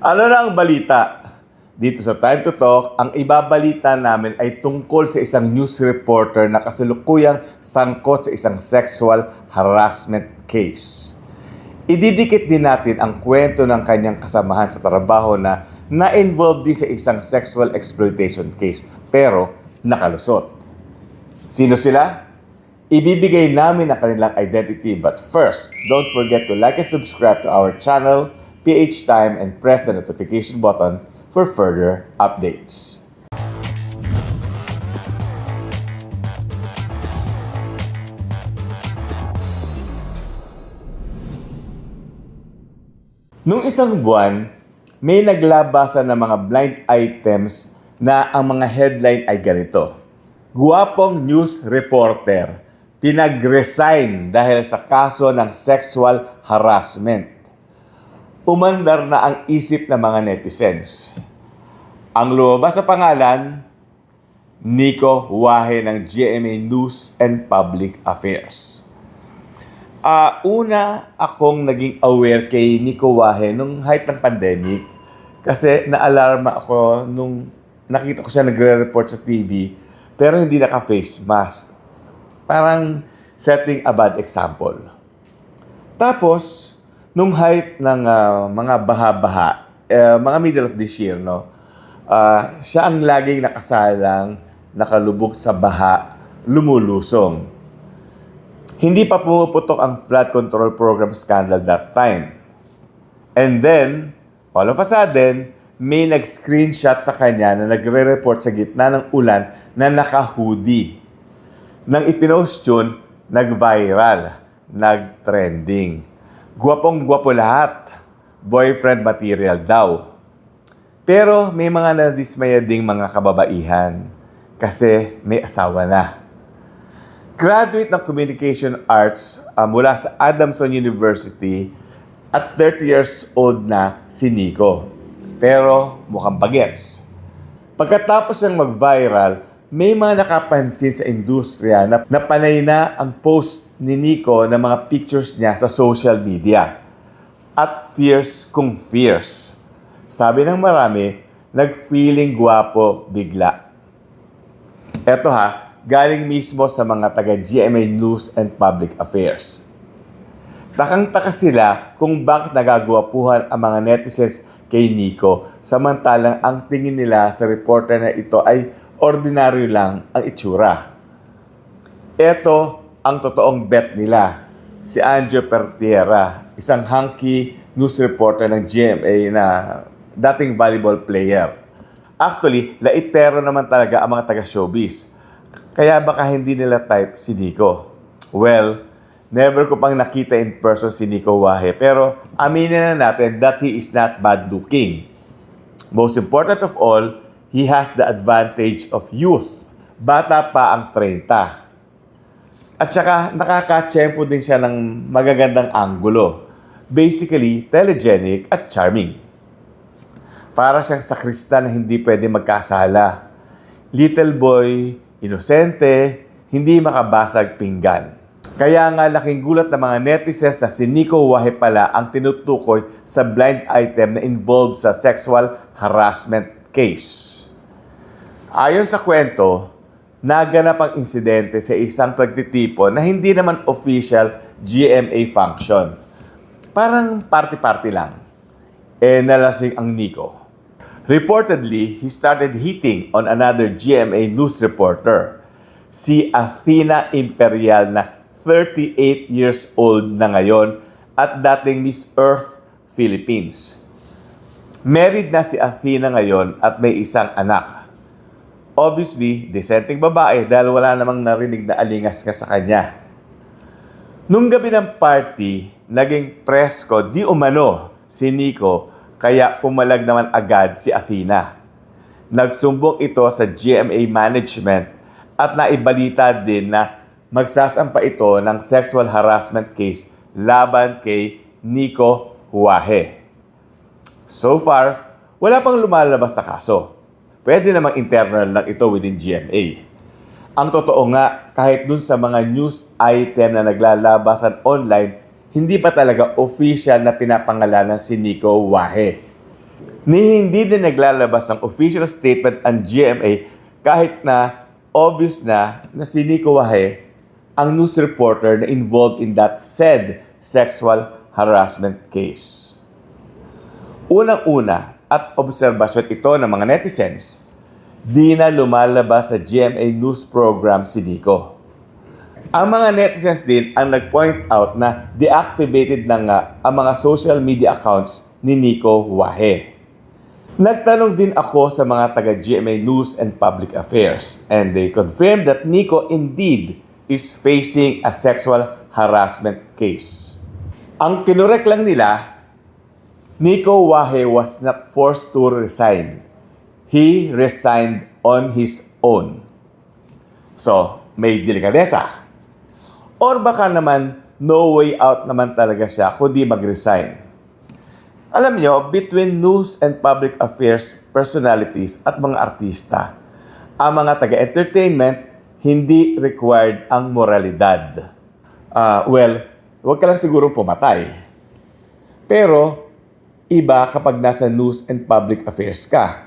Ano na ang balita? Dito sa Time to Talk, ang ibabalita namin ay tungkol sa isang news reporter na kasalukuyang sangkot sa isang sexual harassment case. Ididikit din natin ang kwento ng kanyang kasamahan sa trabaho na na-involved din sa isang sexual exploitation case pero nakalusot. Sino sila? Ibibigay namin ang kanilang identity, but first, don't forget to like and subscribe to our channel, PH Time, and press the notification button for further updates. Nung isang buwan, may naglabasan ng mga blind items na ang mga headline ay ganito. Guwapong news reporter, pinag-resign dahil sa kaso ng sexual harassment. Umandar na ang isip ng mga netizens. Ang lumabas sa pangalan, Nico Huahe ng GMA News and Public Affairs. Una akong naging aware kay Nico Huahe nung height ng pandemic kasi naalarma ako nung nakita ko siya nagre-report sa TV pero hindi naka-face mask. Parang setting a bad example. Tapos, nung height ng mga baha-baha, mga middle of this year, siya ang laging nakasalang, nakalubog sa baha, lumulusong. Hindi pa pumuputok ang flood control program scandal that time. And then, all of a sudden, may nag-screenshot sa kanya na nagre-report sa gitna ng ulan na naka-hoodie. Nang ipinost yun, nag-viral, nag-trending. Gwapong-gwapo lahat. Boyfriend material daw. Pero may mga nadismaya ding mga kababaihan kasi may asawa na. Graduate ng Communication Arts mula sa Adamson University at 30 years old na si Nico. Pero mukhang bagets. Pagkatapos ng mag-viral, may mga nakapansin sa industriya na panay na ang post ni Nico ng mga pictures niya sa social media. At fierce kung fierce. Sabi ng marami, nag-feeling gwapo bigla. Eto galing mismo sa mga taga-GMA News and Public Affairs. Takang-taka sila kung bakit nagagwapuhan ang mga netizens kay Nico samantalang ang tingin nila sa reporter na ito ay ordinaryo lang ang itsura. Ito ang totoong bet nila. Si Anjo Pertiera, isang hunky news reporter ng GMA na dating volleyball player. Actually, laitero naman talaga ang mga taga-showbiz. Kaya baka hindi nila type si Nico. Well, never ko pang nakita in person si Nico Huahe, pero aminin na natin that he is not bad looking. Most important of all, he has the advantage of youth. Bata pa ang 30. At saka nakaka-tsempo din siya ng magagandang anggulo. Basically, telegenic at charming. Para siyang sakristan na hindi pwede magkasala. Little boy, inosente, hindi makabasag pinggan. Kaya nga laking gulat ng mga netizens na si Nico Huahe pala ang tinutukoy sa blind item na involved sa sexual harassment case. Ayon sa kwento, naganap ang insidente sa isang pagtitipon na hindi naman official GMA function. Parang party-party lang. Nalasing ang Nico. Reportedly, he started hitting on another GMA news reporter, si Athena Imperial na 38 years old na ngayon at dating Miss Earth Philippines. Married na si Athena ngayon at may isang anak. Obviously, desenting babae dahil wala namang narinig na alingas ka sa kanya. Nung gabi ng party, naging presko di umano si Nico kaya pumalag naman agad si Athena. Nagsumbong ito sa GMA management at naibalita din na magsasampa ito ng sexual harassment case laban kay Nico Huahe. So far, wala pang lumalabas na kaso. Pwede namang internal lang ito within GMA. Ang totoo nga, kahit dun sa mga news item na naglalabasan online, hindi pa talaga official na pinapangalanan si Nico Huahe. Ni hindi din naglalabas ng official statement ang GMA kahit na obvious na si Nico Wahe ang news reporter na involved in that said sexual harassment case. Unang-una at obserbasyon ito ng mga netizens, di na lumalabas sa GMA news program si Nico. Ang mga netizens din ang nag-point out na deactivated na nga ang mga social media accounts ni Nico Wahe. Nagtanong din ako sa mga taga-GMA News and Public Affairs and they confirmed that Nico indeed is facing a sexual harassment case. Ang kinurek lang nila, Nico Wahe was not forced to resign. He resigned on his own. So, may delikadesa. Or baka naman, no way out naman talaga siya kundi mag-resign. Alam nyo, between news and public affairs personalities at mga artista, ang mga taga-entertainment, hindi required ang moralidad. Huwag ka lang siguro pumatay. Pero, iba kapag nasa news and public affairs ka.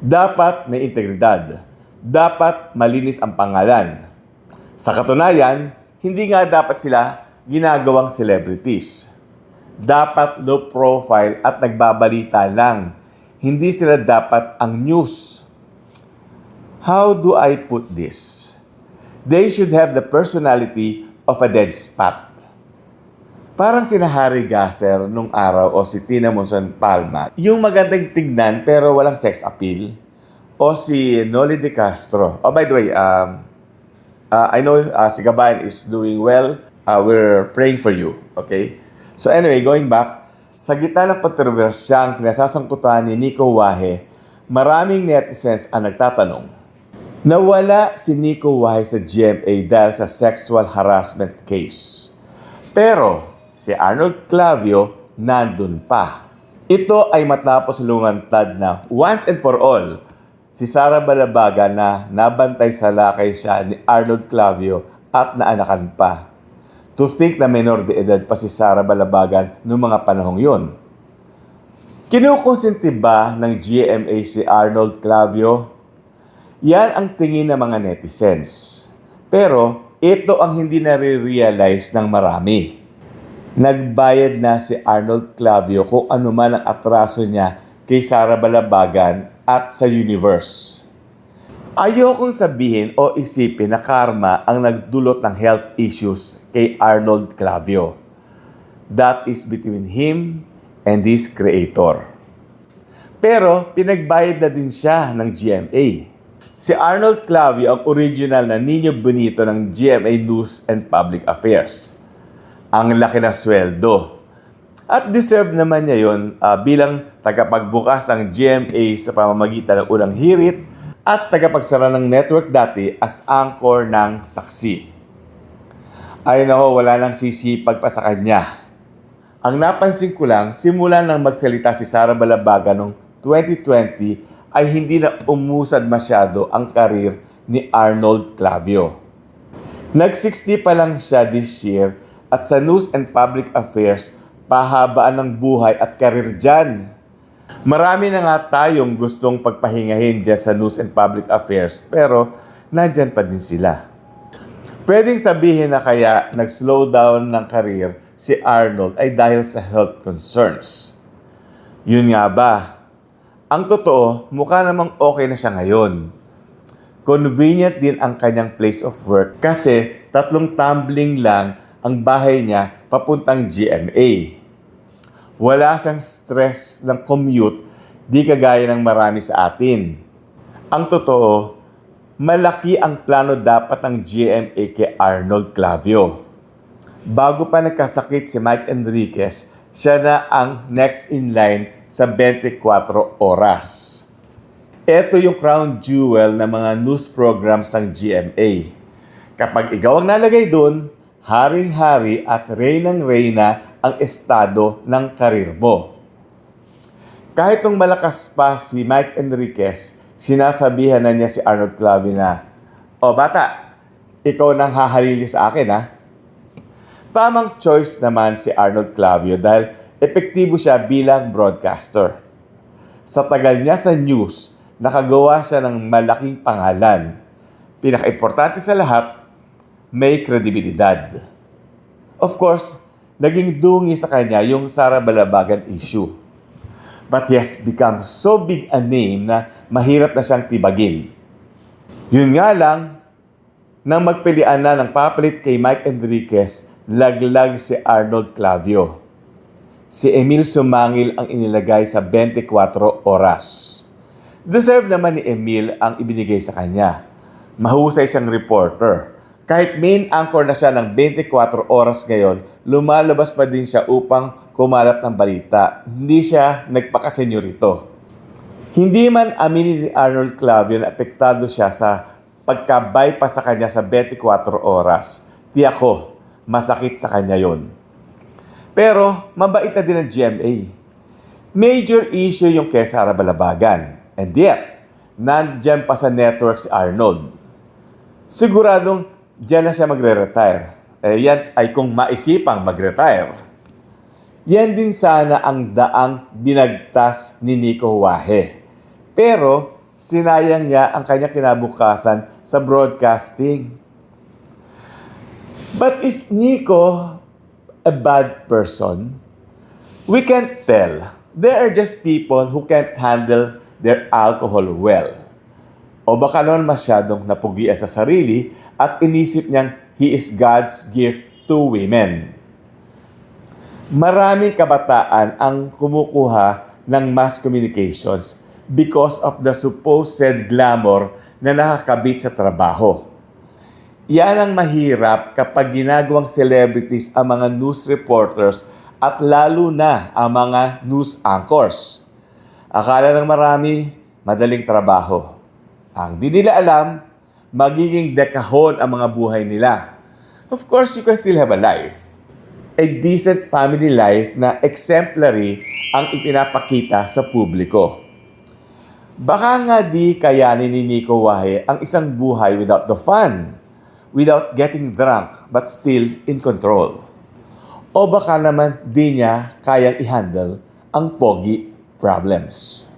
Dapat may integridad. Dapat malinis ang pangalan. Sa katunayan, hindi nga dapat sila ginagawang celebrities. Dapat low profile at nagbabalita lang. Hindi sila dapat ang news. How do I put this? They should have the personality of a dead spot. Parang sina Harry Gasser nung araw o si Tina Monson Palma. Yung magandang tignan pero walang sex appeal. O si Noli De Castro. Oh, by the way, I know si Gabayan is doing well. We're praying for you. Okay? So anyway, going back, sa gitna ng kontrobersyang kinasasangkutan ni Nico Wahe, maraming netizens ang nagtatanong, nawala si Nico Wahe sa GMA dahil sa sexual harassment case. Pero si Arnold Clavio nandun pa. Ito ay matapos lumantad na once and for all si Sara Balabagan na nabantay sa lakay siya ni Arnold Clavio at naanakan pa. To think na menor de edad pa si Sara Balabagan noong mga panahong yun. Kinukonsinti ba ng GMA si Arnold Clavio? Yan ang tingin ng mga netizens. Pero ito ang hindi nare-realize ng marami. Nagbayad na si Arnold Clavio kung ano man ang atraso niya kay Sara Balabagan at sa universe. Ayokong sabihin o isipin na karma ang nagdulot ng health issues kay Arnold Clavio. That is between him and his creator. Pero pinagbayad na din siya ng GMA. Si Arnold Clavio ang original na Niño Bonito ng GMA News and Public Affairs. Ang laki na sweldo. At deserve naman niya yun bilang tagapagbukas ng GMA sa pamamagitan ng unang hirit at tagapagsara ng network dati as anchor ng Saksi. Ay nako, wala nang sisipag pa sa kanya. Ang napansin ko lang, simula nang magsalita si Sara Balabagan noong 2020 ay hindi na umusad masyado ang karir ni Arnold Clavio. Nag-60 pa lang siya this year at sa News and Public Affairs, pahabaan ng buhay at karir dyan. Marami na nga tayong gustong pagpahingahin dyan sa News and Public Affairs pero nandyan pa din sila. Pwedeng sabihin na kaya nag-slow down ng karir si Arnold ay dahil sa health concerns. Yun nga ba? Ang totoo, mukha namang okay na siya ngayon. Convenient din ang kanyang place of work kasi 3 tumbling lang ang bahay niya papuntang GMA. Wala siyang stress ng commute, di kagaya ng marami sa atin. Ang totoo, malaki ang plano dapat ng GMA kay Arnold Clavio. Bago pa nagkasakit si Mike Enriquez, siya na ang next in line sa 24 oras. Ito yung crown jewel ng mga news programs ng GMA. Kapag ikaw ang nalagay dun, haring-hari at reynang-reyna ang estado ng karir mo. Kahit nung malakas pa si Mike Enriquez, sinasabihan na niya si Arnold Clavio na, "O bata, ikaw nang hahalili sa akin ha." Tamang choice naman si Arnold Clavio dahil epektibo siya bilang broadcaster. Sa tagal niya sa news, nakagawa siya ng malaking pangalan. Pinaka-importante sa lahat, may kredibilidad. Of course, naging dungi sa kanya yung Sara Balabagan issue. But he has become so big a name na mahirap na siyang tibagin. Yun nga lang, nang magpilian na ng papalit kay Mike Enriquez, laglag si Arnold Clavio. Si Emil Sumangil ang inilagay sa 24 oras. Deserve naman ni Emil ang ibinigay sa kanya. Mahusay siyang reporter. Kahit main anchor na siya ng 24 oras ngayon, lumalabas pa din siya upang kumalap ng balita. Hindi siya nagpakasenyorito. Hindi man aminin ni Arnold Clavio na apektado siya sa pagka-bypass sa kanya sa 24 oras. Tiyak ko, masakit sa kanya yon. Pero mabait na din ang GMA. Major issue yung kay Sara Balabagan. And yet, nandyan pa sa network si Arnold. Siguradong dyan na siya magre-retire. Yan ay kung maisipang mag-retire. Yan din sana ang daang binagtas ni Nico Huwahe. Pero sinayang niya ang kanya kinabukasan sa broadcasting. But is Nico a bad person? We can't tell. There are just people who can't handle their alcohol well. O baka naman masyadong napugian sa sarili at inisip niyang he is God's gift to women. Maraming kabataan ang kumukuha ng mass communications because of the supposed glamour na nakakabit sa trabaho. Yan ang mahirap kapag ginagawang celebrities ang mga news reporters at lalo na ang mga news anchors. Akala ng marami, madaling trabaho. Ang di nila alam, magiging dekahon ang mga buhay nila. Of course, you can still have a life. A decent family life na exemplary ang ipinapakita sa publiko. Baka nga di kayanin ni Nico Huwahe ang isang buhay without the fun, without getting drunk, but still in control. O baka naman di niya kayang i-handle ang pogi problems.